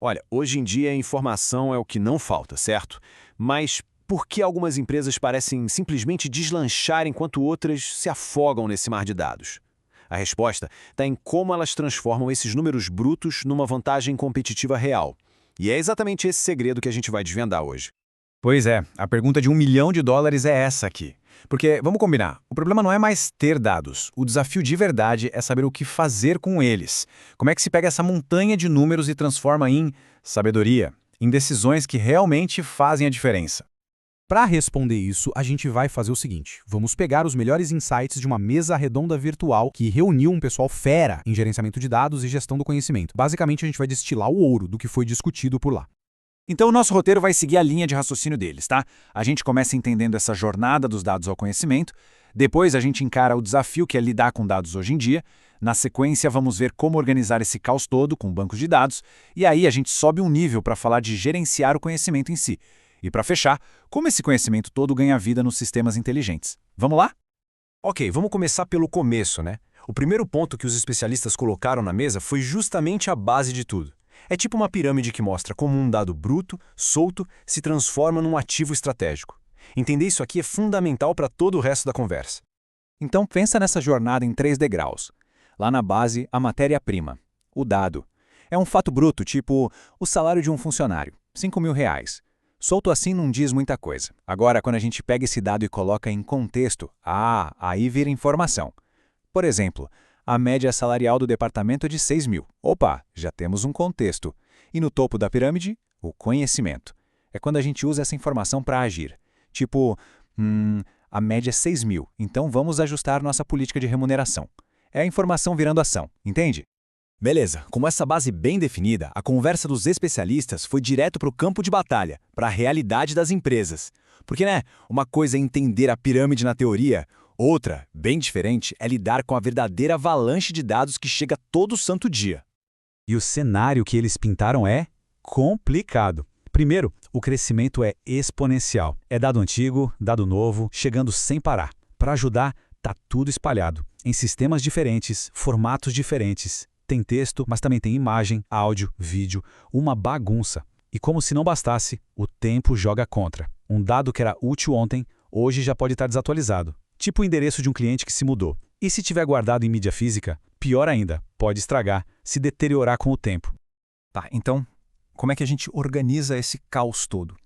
Olha, hoje em dia a informação é o que não falta, certo? Mas por que algumas empresas parecem simplesmente deslanchar enquanto outras se afogam nesse mar de dados? A resposta está em como elas transformam esses números brutos numa vantagem competitiva real. E é exatamente esse segredo que a gente vai desvendar hoje. Pois é, a pergunta de US$ 1 milhão é essa aqui. Porque, vamos combinar, o problema não é mais ter dados. O desafio de verdade é saber o que fazer com eles. Como é que se pega essa montanha de números e transforma em sabedoria, em decisões que realmente fazem a diferença. Para responder isso, a gente vai fazer o seguinte: vamos pegar os melhores insights de uma mesa redonda virtual que reuniu um pessoal fera em gerenciamento de dados e gestão do conhecimento. Basicamente, a gente vai destilar o ouro do que foi discutido por lá. Então, o nosso roteiro vai seguir a linha de raciocínio deles, tá? A gente começa entendendo essa jornada dos dados ao conhecimento, depois a gente encara o desafio que é lidar com dados hoje em dia, na sequência vamos ver como organizar esse caos todo com bancos de dados, e aí a gente sobe um nível para falar de gerenciar o conhecimento em si. E para fechar, como esse conhecimento todo ganha vida nos sistemas inteligentes. Vamos lá? Ok, vamos começar pelo começo, né? O primeiro ponto que os especialistas colocaram na mesa foi justamente a base de tudo. É tipo uma pirâmide que mostra como um dado bruto, solto, se transforma num ativo estratégico. Entender isso aqui é fundamental para todo o resto da conversa. Então pensa nessa jornada em 3 degraus. Lá na base, a matéria-prima, o dado. É um fato bruto, tipo o salário de um funcionário, R$ 5.000. Solto assim não diz muita coisa. Agora, quando a gente pega esse dado e coloca em contexto, aí vira informação. Por exemplo, a média salarial do departamento é de 6.000. Opa, já temos um contexto. E no topo da pirâmide, o conhecimento. É quando a gente usa essa informação para agir. Tipo, a média é 6.000, então vamos ajustar nossa política de remuneração. É a informação virando ação, entende? Beleza, com essa base bem definida, a conversa dos especialistas foi direto para o campo de batalha, para a realidade das empresas. Porque, uma coisa é entender a pirâmide na teoria, outra, bem diferente, é lidar com a verdadeira avalanche de dados que chega todo santo dia. E o cenário que eles pintaram é complicado. Primeiro, o crescimento é exponencial. É dado antigo, dado novo, chegando sem parar. Para ajudar, tá tudo espalhado, em sistemas diferentes, formatos diferentes. Tem texto, mas também tem imagem, áudio, vídeo, uma bagunça. E como se não bastasse, o tempo joga contra. Um dado que era útil ontem, hoje já pode estar desatualizado. Tipo o endereço de um cliente que se mudou. E se tiver guardado em mídia física, pior ainda, pode estragar, se deteriorar com o tempo. Tá, então, como é que a gente organiza esse caos todo?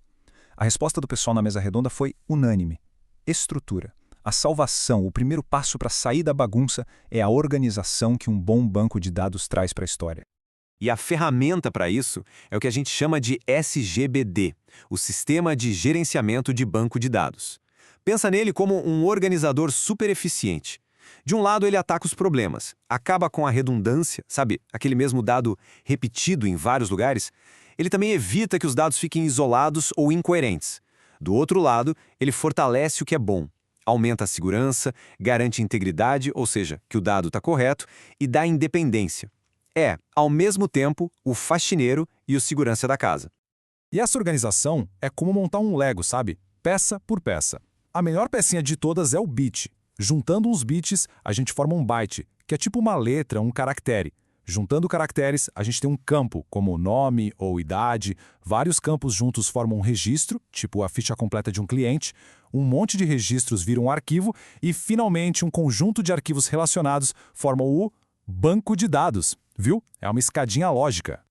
A resposta do pessoal na mesa redonda foi unânime. Estrutura. A salvação, o primeiro passo para sair da bagunça é a organização que um bom banco de dados traz para a história. E a ferramenta para isso é o que a gente chama de SGBD, o Sistema de Gerenciamento de Banco de Dados. Pensa nele como um organizador super eficiente. De um lado, ele ataca os problemas, acaba com a redundância, sabe, aquele mesmo dado repetido em vários lugares. Ele também evita que os dados fiquem isolados ou incoerentes. Do outro lado, ele fortalece o que é bom. Aumenta a segurança, garante integridade, ou seja, que o dado está correto, e dá independência. É, ao mesmo tempo, o faxineiro e o segurança da casa. E essa organização é como montar um Lego, sabe? Peça por peça. A melhor pecinha de todas é o bit. Juntando uns bits, a gente forma um byte, que é tipo uma letra, um caractere. Juntando caracteres, a gente tem um campo, como nome ou idade. Vários campos juntos formam um registro, tipo a ficha completa de um cliente. Um monte de registros viram um arquivo e, finalmente, um conjunto de arquivos relacionados formam o banco de dados. Viu? É uma escadinha lógica.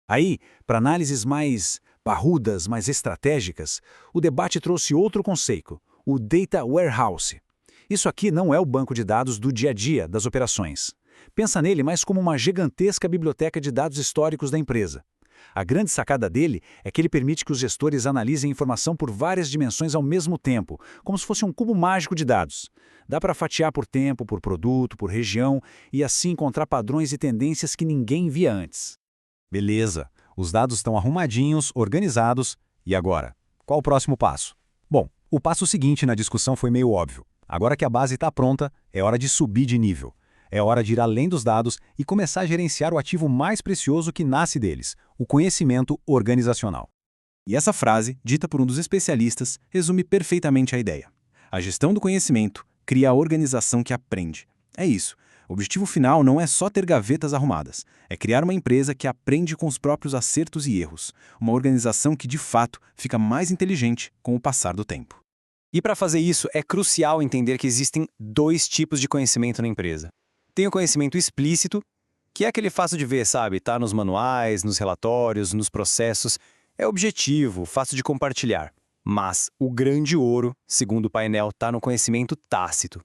Aí, para análises mais parrudas, mais estratégicas, o debate trouxe outro conceito, o Data Warehouse. Isso aqui não é o banco de dados do dia a dia das operações. Pensa nele mais como uma gigantesca biblioteca de dados históricos da empresa. A grande sacada dele é que ele permite que os gestores analisem informação por várias dimensões ao mesmo tempo, como se fosse um cubo mágico de dados. Dá para fatiar por tempo, por produto, por região e assim encontrar padrões e tendências que ninguém via antes. Beleza, os dados estão arrumadinhos, organizados. E agora? Qual o próximo passo? Bom, o passo seguinte na discussão foi meio óbvio. Agora que a base está pronta, é hora de subir de nível. É hora de ir além dos dados e começar a gerenciar o ativo mais precioso que nasce deles, o conhecimento organizacional. E essa frase, dita por um dos especialistas, resume perfeitamente a ideia. A gestão do conhecimento cria a organização que aprende. É isso. O objetivo final não é só ter gavetas arrumadas, é criar uma empresa que aprende com os próprios acertos e erros, uma organização que de fato fica mais inteligente com o passar do tempo. E para fazer isso, é crucial entender que existem dois tipos de conhecimento na empresa. Tem o conhecimento explícito, que é aquele fácil de ver, sabe? Tá nos manuais, nos relatórios, nos processos. É objetivo, fácil de compartilhar. Mas o grande ouro, segundo o painel, tá no conhecimento tácito.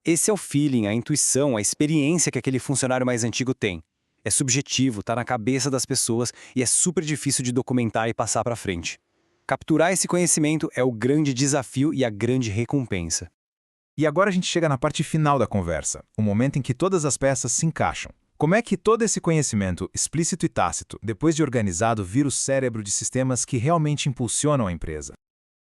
Esse é o feeling, a intuição, a experiência que aquele funcionário mais antigo tem. É subjetivo, tá na cabeça das pessoas e é super difícil de documentar e passar para frente. Capturar esse conhecimento é o grande desafio e a grande recompensa. E agora a gente chega na parte final da conversa, o momento em que todas as peças se encaixam. Como é que todo esse conhecimento, explícito e tácito, depois de organizado, vira o cérebro de sistemas que realmente impulsionam a empresa?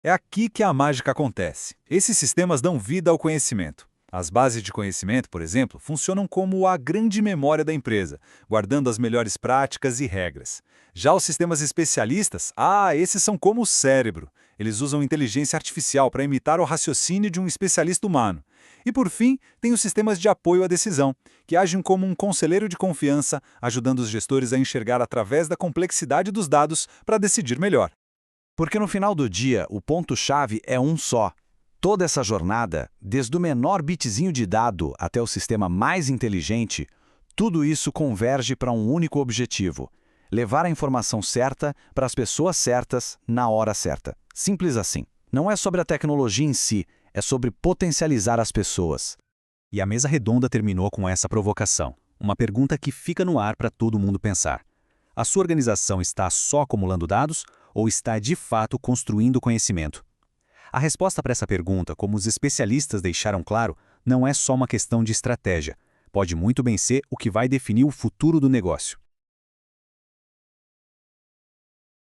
É aqui que a mágica acontece. Esses sistemas dão vida ao conhecimento. As bases de conhecimento, por exemplo, funcionam como a grande memória da empresa, guardando as melhores práticas e regras. Já os sistemas especialistas, esses são como o cérebro. Eles usam inteligência artificial para imitar o raciocínio de um especialista humano. E, por fim, tem os sistemas de apoio à decisão, que agem como um conselheiro de confiança, ajudando os gestores a enxergar através da complexidade dos dados para decidir melhor. Porque no final do dia, o ponto-chave é um só. Toda essa jornada, desde o menor bitzinho de dado até o sistema mais inteligente, tudo isso converge para um único objetivo: levar a informação certa para as pessoas certas na hora certa. Simples assim. Não é sobre a tecnologia em si, é sobre potencializar as pessoas. E a mesa redonda terminou com essa provocação. Uma pergunta que fica no ar para todo mundo pensar. A sua organização está só acumulando dados ou está de fato construindo conhecimento? A resposta para essa pergunta, como os especialistas deixaram claro, não é só uma questão de estratégia. Pode muito bem ser o que vai definir o futuro do negócio.